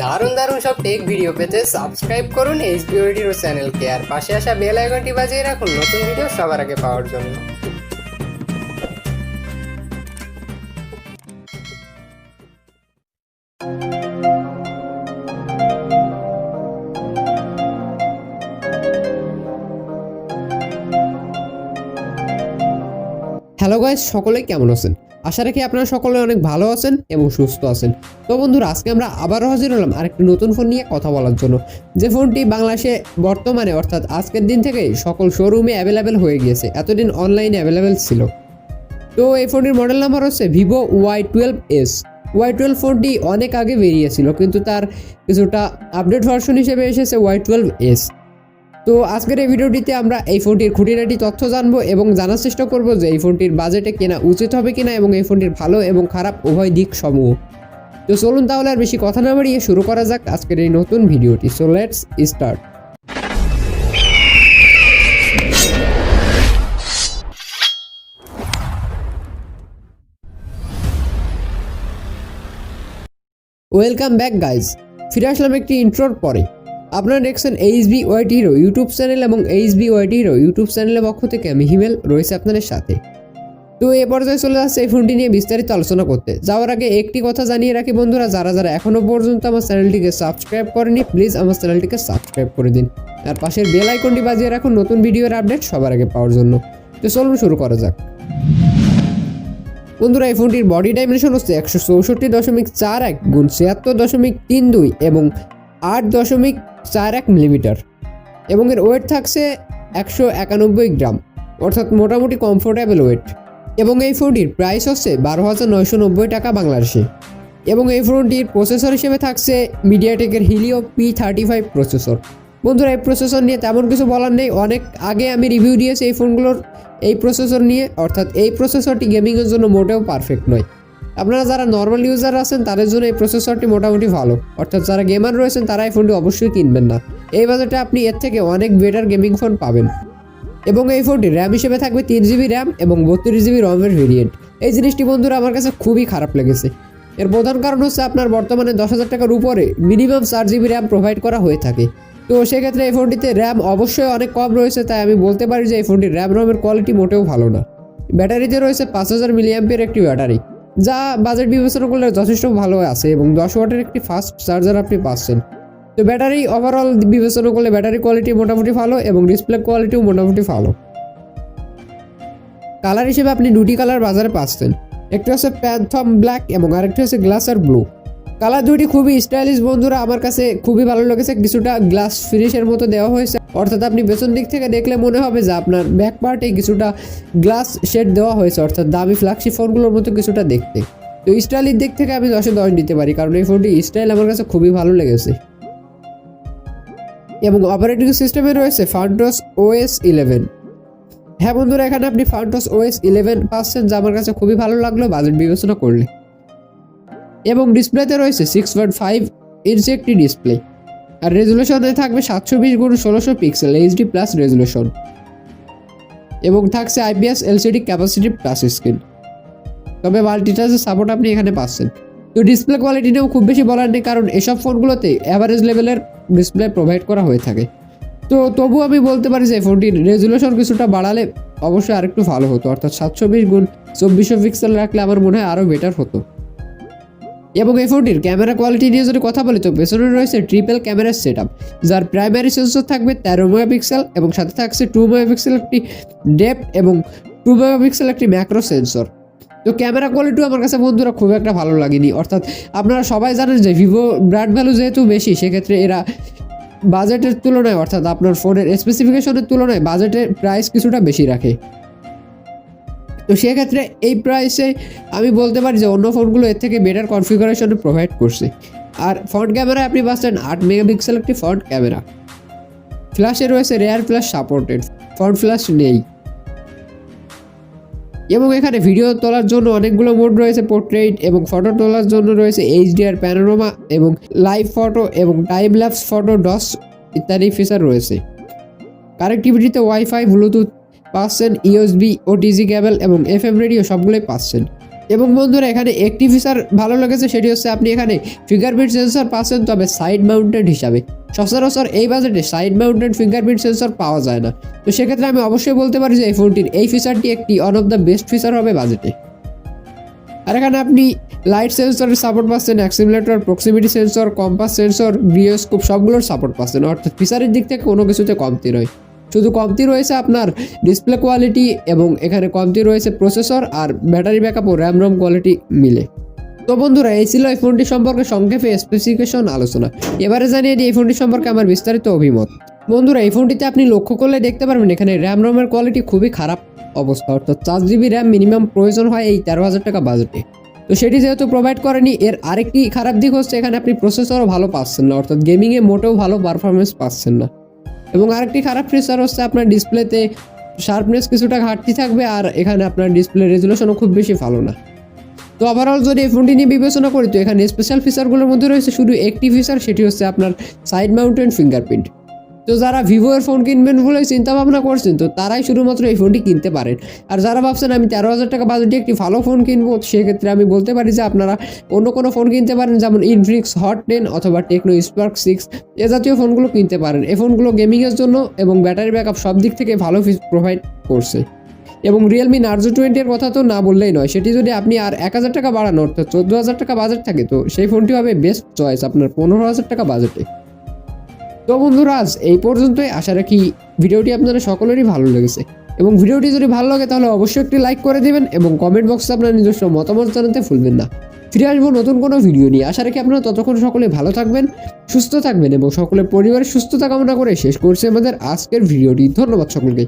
দারুণ দারুণ সব টেক ভিডিও পেতে সাবস্ক্রাইব করুন STEY চ্যানেলকে আর পাশে আসা বেল আইকনটি বাজিয়ে রাখুন নতুন ভিডিও সবার আগে পাওয়ার জন্য। হ্যালো গাইস, সকলে কেমন আছেন? আশা রাখি আপনারা সকলে অনেক ভালো আছেন এবং সুস্থ আছেন। তো বন্ধুরা, আজকে আমরা আবারও হাজির হলাম আরেকটি নতুন ফোন নিয়ে কথা বলার জন্য, যে ফোনটি বাংলাদেশে বর্তমানে অর্থাৎ আজকের দিন থেকে সকল শোরুমে অ্যাভেলেবেল হয়ে গিয়েছে, এতদিন অনলাইনে অ্যাভেলেবেল ছিল। তো এই ফোনটির মডেল নাম্বার হচ্ছে Vivo Y12s। Y12 ফোনটি অনেক আগে বেরিয়েছিল, কিন্তু তার কিছুটা আপডেট ভার্সন হিসেবে এসেছে Y12s। তো আজকের এই ভিডিওটিতে আমরা এই ফোনটির খুঁটিনাটি তথ্য জানবো এবং জানার চেষ্টা করব যে এই ফোনটির বাজেটে কেনা উচিত হবে কিনা এবং এই ফোনটির ভালো এবং খারাপ উভয় দিক সমূহ। তো চলুন তাহলে আর বেশি কথা না বাড়িয়ে শুরু করা যাক আজকের এই নতুন ভিডিওটি। So let's start. Welcome back guys, ফিরে আসলাম একটি ইন্ট্রোর পরে। আপনারা দেখছেন STEY হিরো ইউটিউব চ্যানেল এবং STEY হিরো ইউটিউব চ্যানেলের পক্ষ থেকে আমি হিমেল রয়েছে আপনাদের সাথে। তো এ পর্যায়ে চলে যাচ্ছে এই ফোনটি নিয়ে বিস্তারিত আলোচনা করতে। যাওয়ার আগে একটি কথা জানিয়ে রাখি বন্ধুরা, যারা যারা এখনও পর্যন্ত আমার চ্যানেলটিকে সাবস্ক্রাইব করেনি প্লিজ আমার চ্যানেলটিকে সাবস্ক্রাইব করে দিন, আর পাশের বেল আইকনটি বাজিয়ে রাখুন নতুন ভিডিওর আপডেট সবার আগে পাওয়ার জন্য। তো চলুন শুরু করা যাক। বন্ধুরা, এই ফোনটির বডি ডাইমেনশন হচ্ছে 164.41 গুণ 76.32 এবং 8.41 মিলিমিটার এবং এর ওয়েট থাকছে 191 গ্রাম, অর্থাৎ মোটামুটি কমফোর্টেবল ওয়েট। এবং এই ফোনটির প্রাইস হচ্ছে 12,990 টাকা বাংলাদেশে। এবং এই ফোনটির প্রসেসর হিসেবে থাকছে মিডিয়াটেকের হিলিও P35 প্রসেসর। বন্ধুরা, এই প্রসেসর নিয়ে তেমন কিছু বলার নেই, অনেক আগে আমি রিভিউ দিয়েছি এই ফোনগুলোর এই প্রসেসর নিয়ে, অর্থাৎ এই প্রসেসরটি গেমিংয়ের জন্য মোটেও পারফেক্ট নয়। আপনারা যারা নর্মাল ইউজার আছেন তাদের জন্য এই প্রসেসরটি মোটামুটি ভালো, অর্থাৎ যারা গেমার রয়েছেন তারা এই ফোনটি অবশ্যই কিনবেন না। এই বাজেটে আপনি এর থেকে অনেক বেটার গেমিং ফোন পাবেন। এবং এই ফোনটি র্যাম হিসেবে থাকবে 3GB র্যাম এবং 32GB রমের ভেরিয়েন্ট। এই জিনিসটি বন্ধুরা আমার কাছে খুবই খারাপ লেগেছে। এর প্রধান কারণ হচ্ছে আপনার বর্তমানে 10,000 টাকার উপরে মিনিমাম 4GB র্যাম প্রোভাইড করা হয়ে থাকে। তো সেক্ষেত্রে এই ফোনটিতে র্যাম অবশ্যই অনেক কম রয়েছে, তাই আমি বলতে পারি যে এই ফোনটির র্যাম রমের কোয়ালিটি মোটেও ভালো না। ব্যাটারিতে রয়েছে 5000 মিলিঅ্যাম্পিয়ার একটি ব্যাটারি, যা বাজেট বিবেচনা করলে যথেষ্ট ভালো আছে এবং 10 ওয়াটের একটি ফাস্ট চার্জার আপনি পাচ্ছেন। তো ব্যাটারি ওভারঅল বিবেচনা করলে ব্যাটারি কোয়ালিটি মোটামুটি ভালো এবং ডিসপ্লে কোয়ালিটিও মোটামুটি ভালো। কালার হিসেবে আপনি দুটি কালার বাজারে পাচ্ছেন, একটি হচ্ছে প্যান্থম ব্ল্যাক এবং আরেকটি হচ্ছে গ্লাসার ব্লু। কালার দুটি খুবই স্টাইলিশ বন্ধুরা, আমার কাছে খুবই ভালো লেগেছে। কিছুটা গ্লাস ফিনিশের মতো দেওয়া হয়েছে, অর্থাৎ আপনি পেছন দিক থেকে দেখলে মনে হবে যে আপনার ব্যাক পার্টে কিছুটা গ্লাস শেড দেওয়া হয়েছে, অর্থাৎ দামি ফ্ল্যাগশিপ ফোনগুলোর মতো কিছুটা দেখতে। তো স্টাইলের দিক থেকে আমি 10-এ 10 দিতে পারি, কারণ এই ফোনটি স্টাইল আমার কাছে খুবই ভালো লেগেছে। এবং অপারেটিং সিস্টেমে রয়েছে ফান্টোস OS 11। হ্যাঁ বন্ধুরা, এখানে আপনি ফান্টোস OS 11 পাচ্ছেন, যা আমার কাছে খুবই ভালো লাগলো বাজেট বিবেচনা করলে। এবং ডিসপ্লেতে রয়েছে 6.5 ইঞ্চি একটি ডিসপ্লে, আর রেজুলেশনে থাকবে 720x1600 পিক্সেল HD+ রেজুলেশন এবং থাকছে IPS LCD capacitive touch screen. তবে মাল্টিটাচের সাপোর্ট আপনি এখানে পাচ্ছেন। তো ডিসপ্লে কোয়ালিটি নিয়েও খুব বেশি বলার নেই, কারণ এসব ফোনগুলোতে অ্যাভারেজ লেভেলের ডিসপ্লে প্রোভাইড করা হয়ে থাকে। তো তবু আমি বলতে পারি যে ফোনটির রেজুলেশন কিছুটা বাড়ালে অবশ্যই আরেকটু ভালো হতো, অর্থাৎ 720x2400 পিক্সেল রাখলে আমার মনে হয় আরও বেটার হতো। এবং এই ফোনটির ক্যামেরা কোয়ালিটি নিয়ে যদি কথা বলি, তো পেছনে রয়েছে ট্রিপল ক্যামেরার সেটআপ, যার প্রাইমারি সেন্সর থাকবে 13 মেগাপিক্সেল এবং সাথে থাকছে 2 মেগাপিক্সেল একটি ডেপথ এবং 2 মেগাপিক্সেল একটি ম্যাক্রো সেন্সর। তো ক্যামেরা কোয়ালিটিও আমার কাছে বন্ধুরা খুব একটা ভালো লাগেনি, অর্থাৎ আপনারা সবাই জানেন যে ভিভো ব্র্যান্ড ভ্যালু যেহেতু বেশি, সেক্ষেত্রে এরা বাজেটের তুলনায়, অর্থাৎ আপনার ফোনের স্পেসিফিকেশনের তুলনায় বাজেটের প্রাইস কিছুটা বেশি রাখে। তো সেক্ষেত্রে এই প্রাইসে আমি বলতে পারি যে অন্য ফোনগুলো এর থেকে বেটার কনফিগারেশনে প্রোভাইড করছে। আর ফ্রন্ট ক্যামেরায় আপনি পাচ্ছেন 8 মেগাপিক্সেল একটি ফ্রন্ট ক্যামেরা। ফ্ল্যাশে রয়েছে rear flash supported, front flash নেই। এবং এখানে ভিডিও তোলার জন্য অনেকগুলো মোড রয়েছে, পোর্ট্রেট, এবং ফটো তোলার জন্য রয়েছে HDR প্যানোরামা এবং লাইভ ফটো এবং টাইম ল্যাপস ফটো ডস ইত্যাদি ফিচার রয়েছে। কানেক্টিভিটিতে ওয়াইফাই, ব্লুটুথ পাচ্ছেন, USB OTG কেবল এবং FM রেডিও সবগুলোই পাচ্ছেন। এবং বন্ধুরা এখানে একটি ফিচার ভালো লেগেছে, সেটি হচ্ছে আপনি এখানে ফিঙ্গারপ্রিন্ট সেন্সর পাচ্ছেন, তবে সাইড মাউন্টেড হিসাবে। সচরাচর এই বাজেটে সাইড মাউন্টেড ফিঙ্গারপ্রিন্ট সেন্সর পাওয়া যায় না। তো সেক্ষেত্রে আমি অবশ্যই বলতে পারি যে এই ফোনটির এই ফিচারটি একটি one of the best feature হবে বাজেটে। আর এখানে আপনি লাইট সেন্সরের সাপোর্ট পাচ্ছেন, accelerator, proximity sensor, compass sensor, gyroscope সবগুলোর সাপোর্ট পাচ্ছেন। অর্থাৎ ফিচারের দিক থেকে কোনো কিছুতে কমতি নয়, শুধু কমতি রয়েছে আপনার ডিসপ্লে কোয়ালিটি এবং এখানে কমতি রয়েছে প্রসেসর আর ব্যাটারি ব্যাকআপ ও র্যাম রম কোয়ালিটি মিলে। তো বন্ধুরা এই ছিল এই ফোনটি সম্পর্কে সংক্ষেপে স্পেসিফিকেশন আলোচনা। এবারে জানিয়ে দিই এই ফোনটি সম্পর্কে আমার বিস্তারিত অভিমত। বন্ধুরা এই ফোনটিতে আপনি লক্ষ্য করলে দেখতে পারবেন এখানে র্যাম রমের কোয়ালিটি খুবই খারাপ অবস্থা, অর্থাৎ 4 GB র্যাম মিনিমাম প্রয়োজন হয় এই 13,000 টাকা বাজেটে। তো সেটি যেহেতু প্রোভাইড করেনি, এর আরেকটি খারাপ দিক হচ্ছে এখানে আপনি প্রসেসরও ভালো পাচ্ছেন না, অর্থাৎ গেমিংয়ে মোটেও ভালো পারফরমেন্স পাচ্ছেন না। এবং আরেকটি খারাপ ফিচার হচ্ছে আপনার ডিসপ্লেতে শার্পনেস কিছুটা ঘাটতি থাকবে, আর এখানে আপনার ডিসপ্লে রেজুলেশনও খুব বেশি ভালো না। তো ওভারঅল যদি এই ফোনটি নিয়ে বিবেচনা করি, তো এখানে স্পেশাল ফিচারগুলোর মধ্যে রয়েছে শুধু একটি ফিচার, সেটি হচ্ছে আপনার সাইড মাউন্টেড ফিঙ্গারপ্রিন্ট। তো যারা ভিভো এর ফোন কিনবেন বলে চিন্তা ভাবনা করছেন, তো তারাই শুধুমাত্র এই ফোনটি কিনতে পারেন। আর যারা ভাবছেন আমি 13,000 টাকা বাজেটে একটি ভালো ফোন কিনবো, সেক্ষেত্রে আমি বলতে পারি যে আপনারা অন্য কোনো ফোন কিনতে পারেন, যেমন ইনফিনিক্স হট 10 অথবা টেকনো স্পার্ক 6 এ জাতীয় ফোনগুলো কিনতে পারেন। এই ফোনগুলো গেমিংয়ের জন্য এবং ব্যাটারি ব্যাকআপ সব দিক থেকে ভালো প্রোভাইড করছে। এবং রিয়েলমি নার্জো 20 এর কথা তো না বললেই নয়, সেটি যদি আপনি আর 1,000 টাকা বাড়ান, অর্থাৎ 14,000 টাকা বাজেট থাকে, তো সেই ফোনটি হবে বেস্ট চয়েস আপনার 15,000 টাকা বাজেটে। তো বন্ধুরা আজ এই পর্যন্তই, আশা রাখি ভিডিওটি আপনাদের সকলেরই ভালো লেগেছে। এবং ভিডিওটি যদি ভালো লাগে তাহলে অবশ্যই একটি লাইক করে দিবেন এবং কমেন্ট বক্সে আপনার নিজস্ব মতামত জানাতে ভুলবেন না। ফিরে আসবো নতুন কোনো ভিডিও নিয়ে, আশা রাখি আপনারা ততক্ষণ সকলে ভালো থাকবেন, সুস্থ থাকবেন এবং সকলের পরিবারের সুস্থতা কামনা করে শেষ করছি আমাদের আজকের ভিডিওটি। ধন্যবাদ সকলকে।